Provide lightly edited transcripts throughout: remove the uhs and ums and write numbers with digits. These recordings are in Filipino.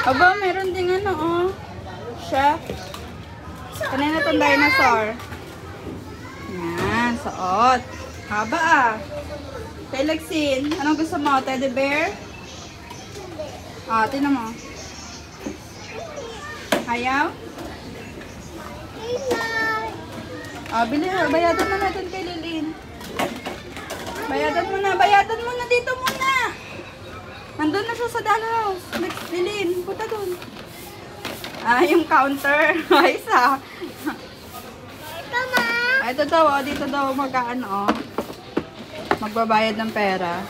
Aba, meron ding ano, oh. Chef. Kanina itong dinosaur. Yan, suot. Haba ah. Kay Lexine, anong gusto mo? Teddy bear? Ah, tinan mo. Ayaw? Ah, bili mo. Bayadan mo natin kay Lilin. Bayadan mo na dito muna. Nandun na siya sa dollhouse. Lilin, punta dun. Ah, yung counter. Ay, isa. Ito daw, oh, dito daw magkaano, oh. Magbabayad ng pera.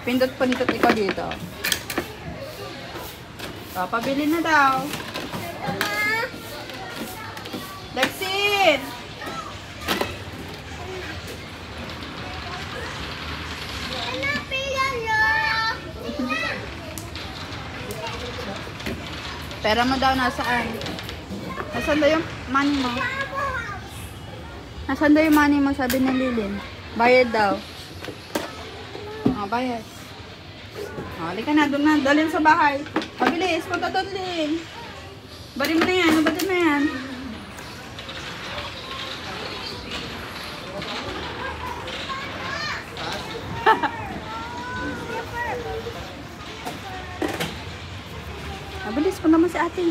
Pindot-pindot ikaw dito. Oh, pabili na daw. Lexine! Pera mo daw nasaan? Nasaan daw yung money mo? Nasaan daw yung money mo, sabi ni Lilin? Bayad daw. Oh, bayad. Oh, halika na, doon na. Dalhin sa bahay. Mabilis, punta doon, Lin. Bari mo na yan, nabatin mo yan. Mabilis, punta mo si ate.